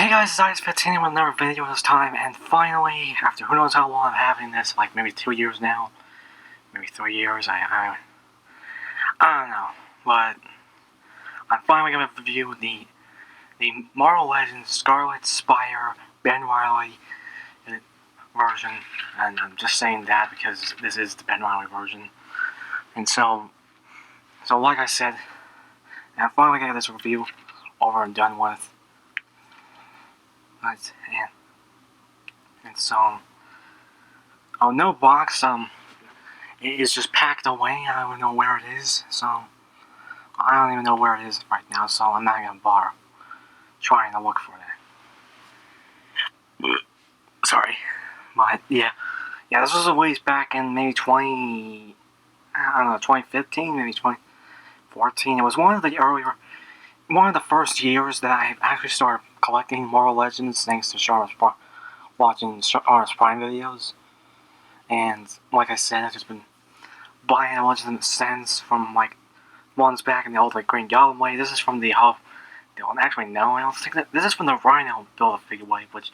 Hey guys, it's Ice15 with another video this time, and finally, after who knows how long I'm having this, like maybe 2 years now, maybe 3 years, I don't know, but I'm finally going to review the Marvel Legends Scarlet Spire Ben Riley version, and I'm just saying that because this is the Ben Riley version, and so like I said, I'm finally going to get this review over and done with. And so, no box, it is just packed away. I don't even know where it is, so I don't even know where it is right now, so I'm not gonna bother trying to look for that. Sorry, but yeah, this was released back in maybe 2015, maybe 2014. It was one of the first years that I actually started collecting Marvel Legends, thanks to Charlotte's watching Charlotte's Prime videos. And like I said, I've just been buying a bunch of them since, from like ones back in the old like Green Goblin way. This is from the actually no, I don't think that this is from the Rhino Build-A-Figure way, which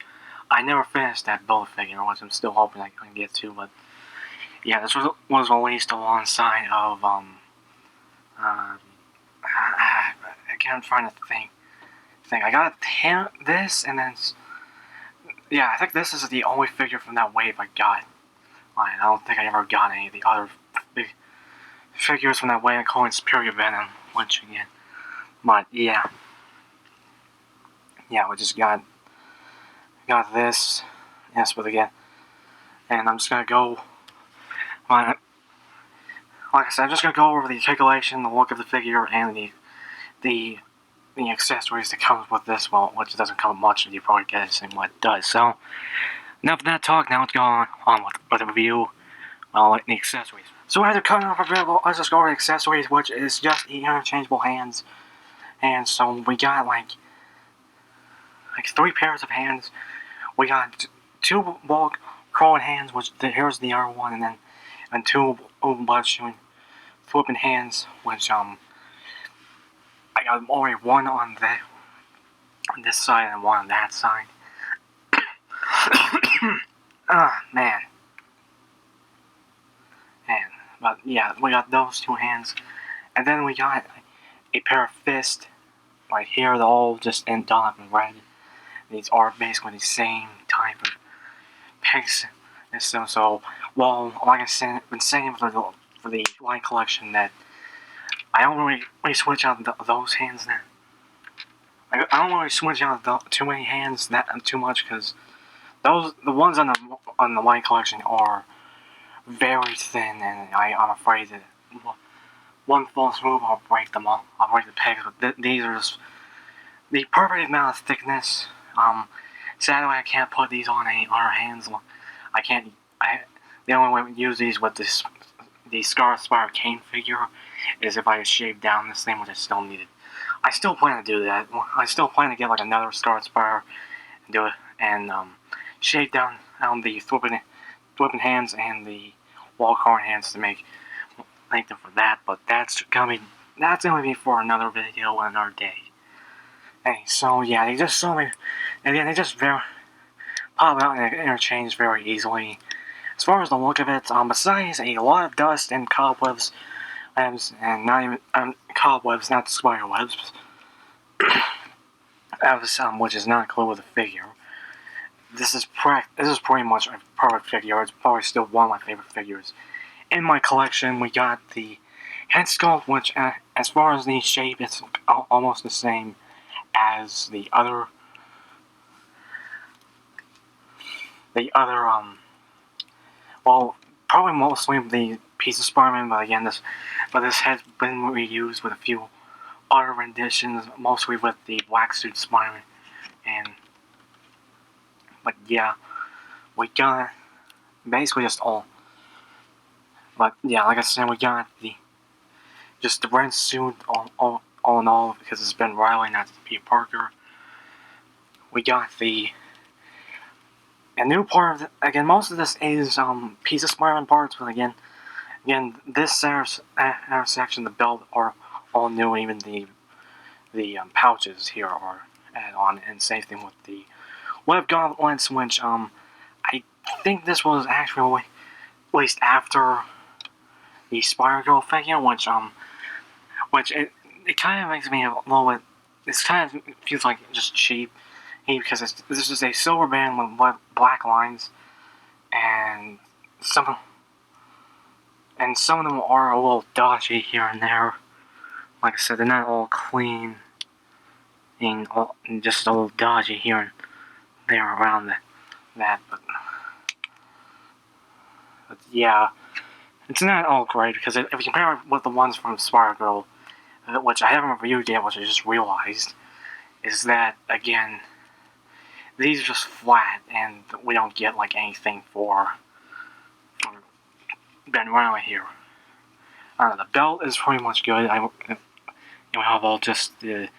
I never finished that Build-A-Figure, which I'm still hoping I can get to. But yeah, this was released alongside of again, I'm trying to think. I got this, and then yeah, I think this is the only figure from that wave I got. I don't think I ever got any of the other big figures from that wave, including Superior Venom, once again. But yeah, we just got this. Yes, but again, and I'm just gonna go. Like I said, I'm just gonna go over the articulation, the look of the figure, and the accessories that comes with this. Well, which doesn't come with much, and you probably get it same what it does. So, enough of that talk. Now let's go on with the review. Well, the accessories. So after cutting off available, let's just go over the accessories, which is just the interchangeable hands. And so we got like 3 pairs of hands. We got 2 bulk crawling hands, which here's the other one, and 2 blood shooting flipping hands, which I got already one on this side and one on that side. Man. But yeah, we got those 2 hands, and then we got a pair of fists right here. They're all just done up in red. These are basically the same type of pegs. And so, well, like I've been saying for the line collection, that I don't really switch out those hands now. I don't really switch out too many hands too much, because the ones on the line collection are very thin, and I'm afraid that one false move, I'll break them all. I'll break the pegs, but these are just the perfect amount of thickness. Sadly, I can't put these on any other hands. I can't. The only way we use these with the Scarlet Spire Kane figure is if I shave down this thing, which I still needed. I still plan to do that. I still plan to get like another Scarlet Spire and do it, and shave down the flipping hands and the wall crawling hands to make them for that. But that's gonna be for another video and another day. Hey, so yeah, they just they just pop out and interchange very easily. As far as the look of it, besides a lot of dust and cobwebs, and not even cobwebs, not spider webs, which is not included with the figure. This is pretty much a perfect figure. It's probably still one of my favorite figures in my collection. We got the head sculpt, which, as far as the shape, it's almost the same as the other well, probably mostly the piece of Spider-Man, but again, this has been reused with a few other renditions, mostly with the black suit Spider-Man. But yeah, we got basically just all. But yeah, like I said, we got the red suit all in all, because it's Ben Riley, not Peter Parker. We got a new part of it. Again, most of this is piece of Spider-Man parts, but again, this section, the belt, are all new. Even the pouches here are add-on, and same thing with the web gauntlets, which I think this was actually released after the Spider-Girl figure, which it kind of makes me a little bit. This kind of feels like just cheap, because this is a silver band with black lines, and some of them are a little dodgy here and there. Like I said, they're not all clean, and just a little dodgy here and there around that. But yeah, it's not all great, because if you compare it with the ones from Spider-Girl, which I haven't reviewed yet, which I just realized, is that, again, these are just flat, and we don't get like anything for Ben Riley here. The belt is pretty much good. We have all just the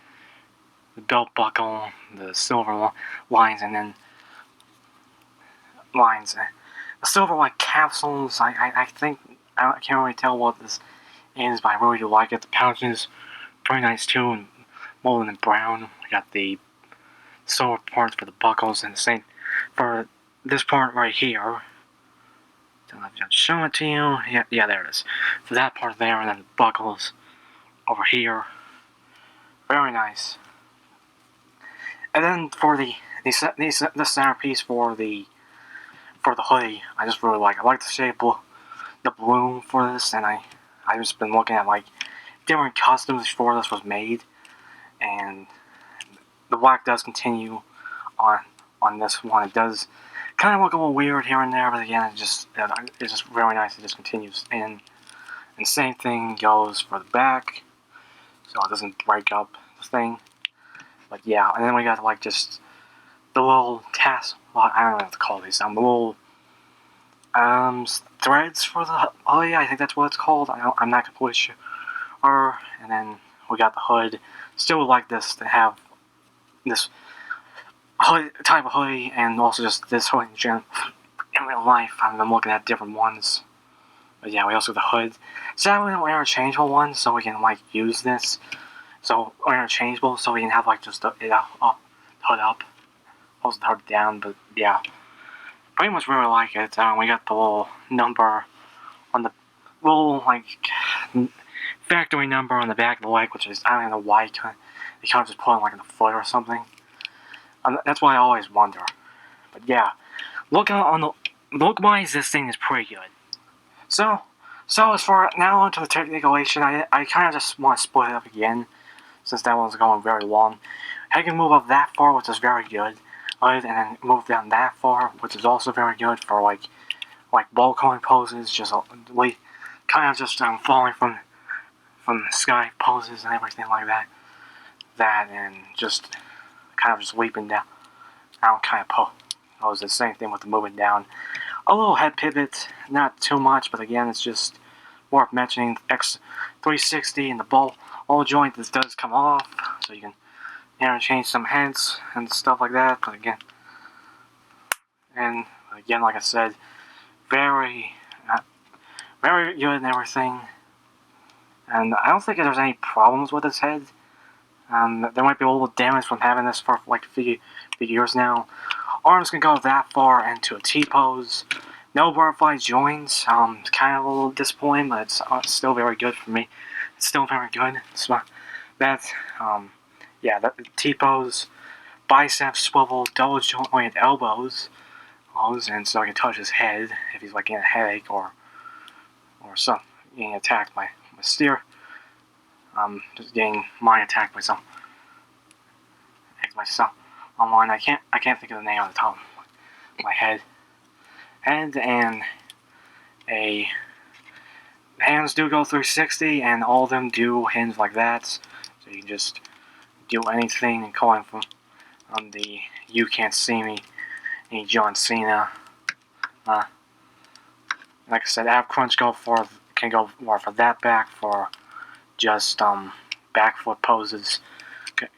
belt buckle, the silver lines, and then the silver like capsules. I think I can't really tell what this is, but I really do like it. The pouches, pretty nice too, and more than brown. We got the silver parts for the buckles, and the same for this part right here. Don't know if I can show it to you. Yeah, there it is. For that part there, and then the buckles over here. Very nice. And then for the centerpiece for the hoodie, I just really like. I like the shape of the balloon for this, and I've just been looking at like different costumes before this was made, and the black does continue on this one. It does kind of look a little weird here and there, but again, it's just really nice. It just continues in. And same thing goes for the back, so it doesn't break up the thing. But yeah, and then we got like just the little tassel. Well, I don't know what to call these. The little threads for the. Oh yeah, I think that's what it's called. I'm not completely sure. And then we got the hood. Still would like this to have this type of hoodie, and also just this hoodie in real life. I've been looking at different ones. But yeah, we also have the hood. Sadly, we don't interchangeable ones, so we can like use this. So interchangeable, so we can have like just the hood up, also the hood down. But yeah, pretty much really like it. We got the little number on the little like factory number on the back of the leg, which is, I don't know why they can't just put it like in the foot or something. That's what I always wonder. But yeah, look-wise, this thing is pretty good. So as far now onto the technicolation, I kind of just want to split it up again, since that one's going very long. I can move up that far, which is very good, and then move down that far, which is also very good for like ball coin poses, just kind of just falling from the sky poses and everything like that. And just kind of just leaping down. Kind of pose. The same thing with the moving down. A little head pivot, not too much, but again, it's just worth mentioning. X360 and the ball joint, this does come off, so you can interchange some heads and stuff like that. But again, like I said, very good and everything. And I don't think there's any problems with his head. There might be a little damage from having this for like a few years now. Arms can go that far into a T-pose. No butterfly joints. It's kind of a little disappointing, but it's still very good for me. It's still very good. So that T-pose, bicep swivel, double jointed elbows, and so I can touch his head if he's like getting a headache or something, getting attacked by a steer. Just getting mind attacked by myself online. I can't think of the name on the top of my head. And the hands do go 360, and all of them do hinge like that. So you can just do anything and call him from the "You Can't See Me," any John Cena. Like I said, ab crunch can go more for that back, for just back foot poses.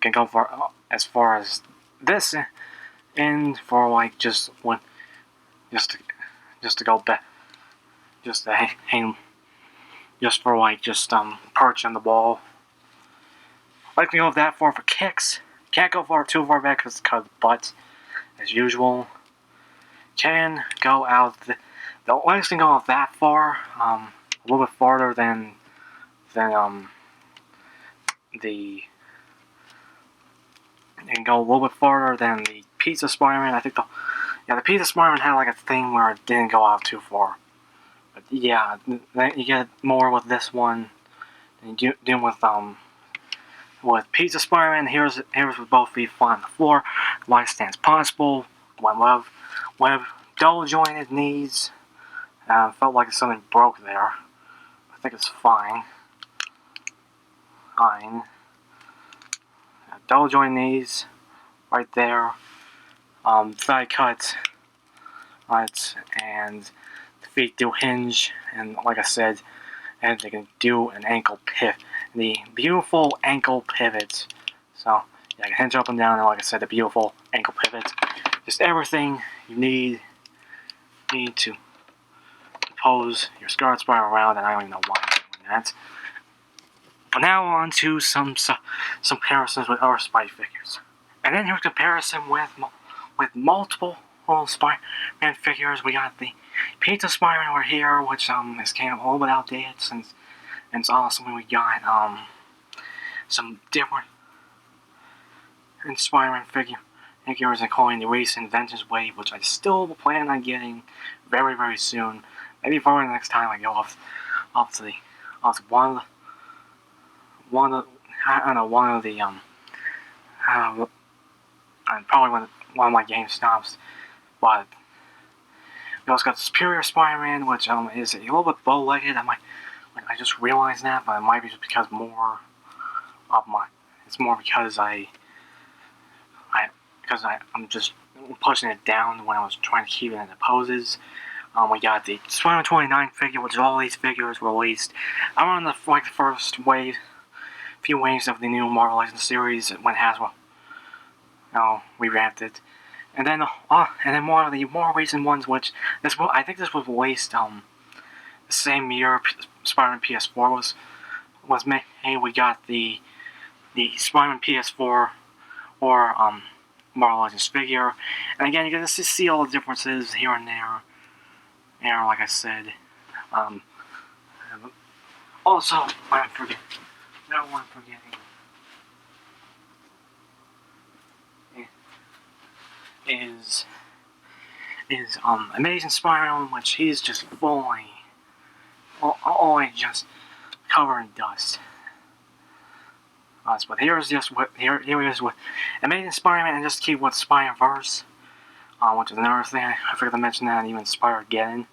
Can go for as far as this, and for like just to go back, just to hang, just for like perch on the wall. Like we go that far for kicks. Can't go too far back because but as usual, can go out. The legs can go out that far, a little bit farther than the and go a little bit farther than the Pizza Spider-Man. I think the Pizza Spider-Man had like a thing where it didn't go out too far. But yeah, you get more with this one than you do with Pizza Spider-Man. Here's with both feet flat on the floor. Life stands possible. When web double jointed knees. Felt like something broke there. I think it's fine. Fine. Double jointed knees, right there. Thigh cut. Right, and the feet do hinge, and like I said, and they can do an ankle pivot. The beautiful ankle pivot. So yeah, I can hinge up and down, and like I said, the beautiful ankle pivot. Just everything you need to pose your Scarlet Spider around, and I don't even know why I'm doing that. But now on to some comparisons with other Spidey figures. And then here's a comparison with multiple Spider-Man figures. We got the Pizza Spider-Man over here, which is kind of a little bit outdated since it's awesome. We got some different Spider-Man figures, including the recent Vengeance Wave, which I still plan on getting very, very soon. Maybe probably the next time I go off to one of the probably one of my game stops. But we also got Superior Spider-Man, which is a little bit bow-legged. I just realized that, but it might be just because it's more because I'm just pushing it down when I was trying to keep it in the poses. We got the Spider-Man 29 figure, which is all these figures released around the first few waves of the new Marvel Legends series when Hasbro revamped it. And then one of the more recent ones, which I think this was released the same year Spider-Man PS4 was made. We got the Spider-Man PS4 or Marvel Legends figure, and again you can just see all the differences here and there. Like I said, also I'm forgetting. Is Amazing Spider-Man, which he's just fully just covered in dust. But here he is with Amazing Spider-Man, and just keep with Spider-Verse, which is another thing I forgot to mention that, and even Spider-Geddon.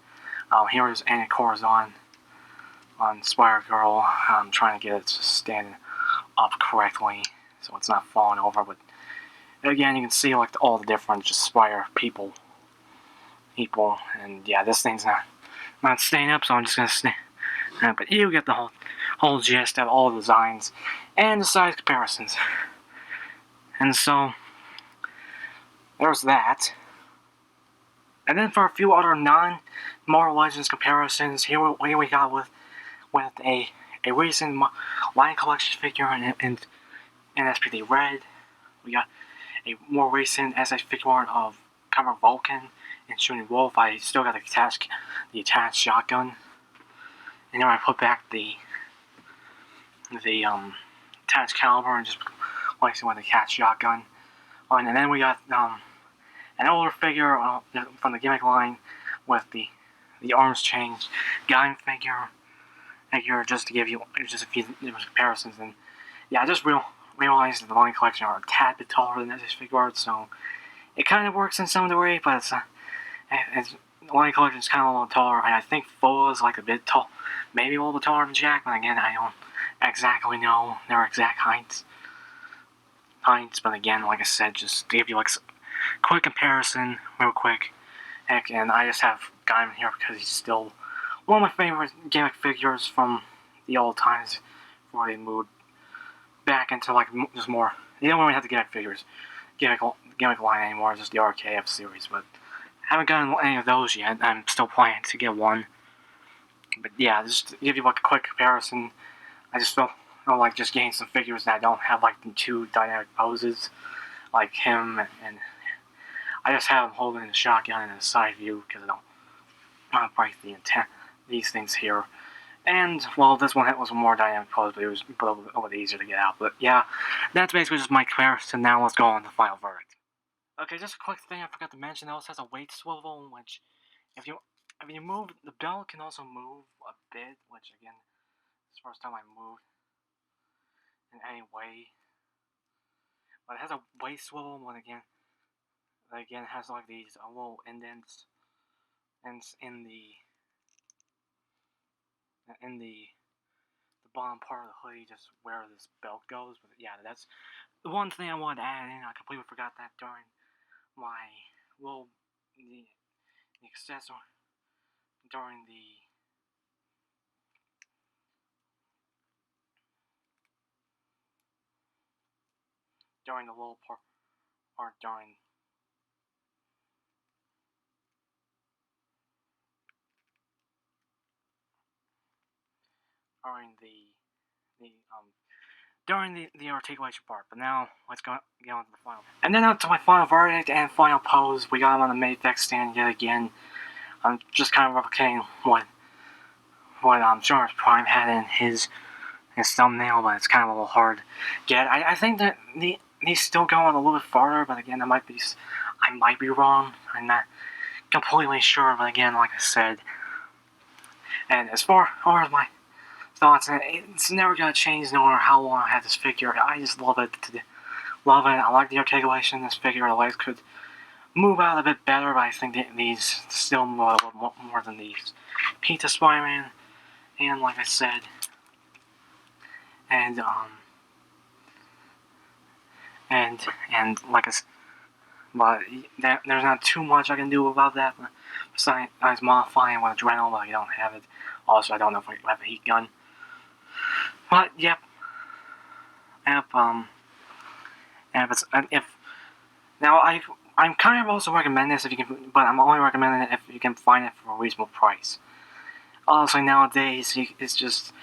Here is Anna Corazon on Spider-Girl, trying to get it just standing up correctly so it's not falling over. But again, you can see all the different just Spider people, and yeah, this thing's not staying up, so I'm just gonna stay. But you get the whole gist of all the designs and the size comparisons. And so there's that. And then for a few other non-Marvel Legends comparisons, here we got with a recent line collection figure in SPD Red. We got a more recent SF figure art of Cover Vulcan and Shooting Wolf. I still got the attached shotgun. And then I put back the attached caliber and just replaced it with the attached shotgun. And then we got an older figure from the gimmick line with the arms changed Guy figure, just to give you just a few different comparisons. And yeah, I just realized that the line collection are a tad bit taller than this figure art, so it kind of works in some degree, but the line collection is kind of a little taller, and I think Fola is like a bit tall, maybe a little bit taller than Jack, but again, I don't exactly know their exact heights. But again, like I said, just give you a quick comparison, real quick. And I just have got him here because he's still one of my favorite gimmick figures from the old times before they moved back into just more. You don't really have the gimmick figures, gimmick line anymore. It's just the RKF series, but I haven't gotten any of those yet. I'm still planning to get one. But yeah, just to give you a quick comparison, I just felt or like just getting some figures that don't have like the two dynamic poses, like him, and I just have him holding the shotgun in a side view because I don't want to break these things here. And, well, this one was a more dynamic pose, but it was a little bit easier to get out. But yeah, that's basically just my comparison. Now let's go on to the final verdict. Okay, just a quick thing I forgot to mention. It also has a weight swivel, which if you move, the belt can also move a bit, which again, it's the first time I moved in any way. But it has a weight swivel, and again, it has like these little indents in the bottom part of the hoodie, just where this belt goes. But yeah, that's the one thing I wanted to add in. I completely forgot that during my the accessory during the little part during the articulation part. But now let's get on to the final. And then up to my final verdict and final pose. We got him on the Mayfix stand yet again. I'm just kind of replicating what George Prime had in his thumbnail, but it's kind of a little hard to get. I think that he's still going a little bit farther, but again, I might be wrong. I'm not completely sure, but again, like I said, and as far as my thoughts, it's never gonna change no matter how long I have this figure. I just love it. I like the articulation in this figure. The legs could move out a bit better, but I think these still move out a little more than these Pizza Spider-Man. And like I said, and like I said, but there's not too much I can do about that. Besides modifying with adrenaline, but I don't have it. Also, I don't know if I have a heat gun. But yep, if now I'm kind of also recommending this if you can, but I'm only recommending it if you can find it for a reasonable price. Honestly, nowadays it's just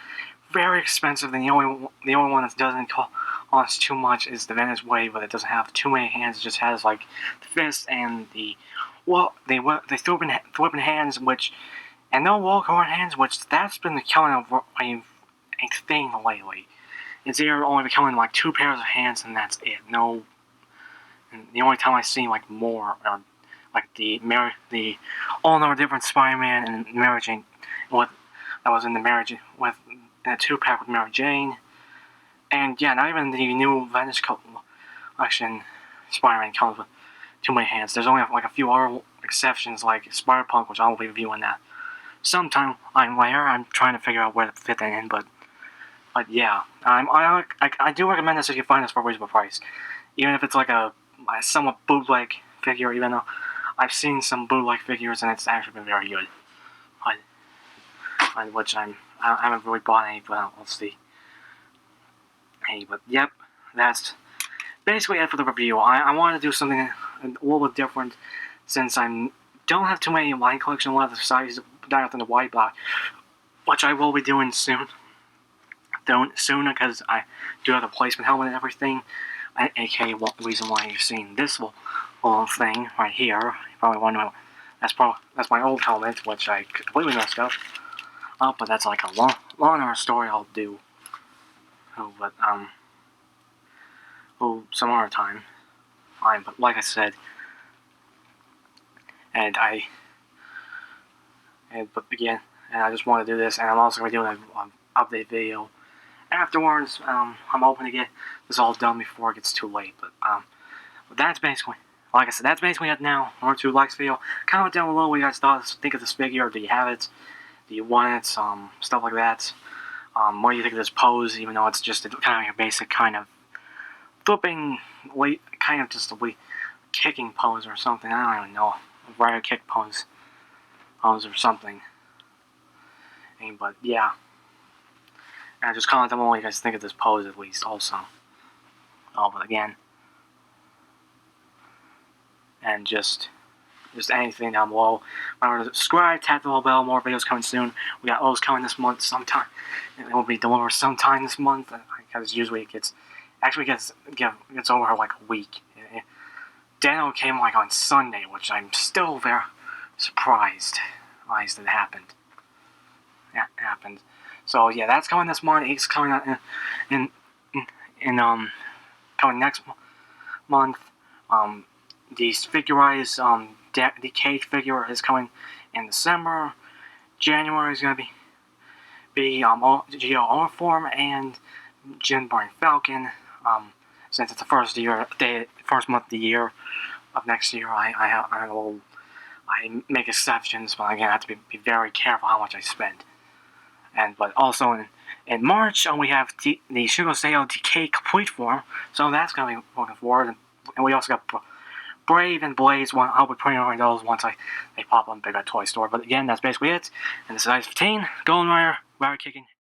very expensive, and the only one that doesn't cost too much is the Venice Way, but it doesn't have too many hands. It just has like the fist and the flipping hands, and no walk-on hands, which that's been becoming a thing lately. It's either only becoming like 2 pairs of hands, and that's it. No, and the only time I see like more are like the all no different Spider-Man and Mary Jane, that was in the marriage with in a 2-pack with Mary Jane, and yeah, not even the new Venice collection Spider-Man comes with too many hands. There's only like a few other exceptions, like Spider-Punk, which I'll be reviewing that sometime later. I'm trying to figure out where to fit that in, but yeah, I do recommend this if you find this for a reasonable price, even if it's like a somewhat bootleg figure. Even though I've seen some bootleg figures and it's actually been very good, which I haven't really bought any, but we'll see. Hey, but yep, that's basically it for the review. I wanted to do something a little bit different since I don't have too many line collection left of sizes down in the white box, which I will be doing soon. Sooner because I do have a placement helmet and everything, aka the reason why you're seeing this little thing right here. You probably wonder that's my old helmet, which I completely messed up. But that's like a longer story I'll do. But some other time. Fine, but like I said, and I just want to do this, and I'm also going to do an update video afterwards. I'm hoping to get this all done before it gets too late, but that's basically, like I said, that's basically it now. Remember to like this video, comment down below what you guys think of this figure. Do you have it? Do you want it? Stuff like that. What do you think of this pose, even though it's just kind of a basic kind of flipping, kind of just a kicking pose or something. I don't even know. A rider kick pose or something. But yeah. And just comment down below what you guys think of this pose at least also. But again. And just, just anything down below. Remember to subscribe, tap the little bell, more videos coming soon. We got those coming this month sometime. It will be delivered sometime this month, because usually it gets over like a week. Daniel came like on Sunday, which I'm still very surprised that it happened. That happened. So yeah, that's coming this month. It's coming out in coming next month. The figurized decayed figure is coming in December. January is gonna be Geo Form and Jinborn Falcon. Since it's the first month of the year of next year, I make exceptions, but again, I have to be very careful how much I spend. But also in March, we have the Shugoseo Decay Complete Form, so that's gonna be looking forward. And we also got Brave and Blaze. I'll be putting on those once they pop up in bigger toy store. But again, that's basically it. And this is Ice 15, Golden Rider, Kicking.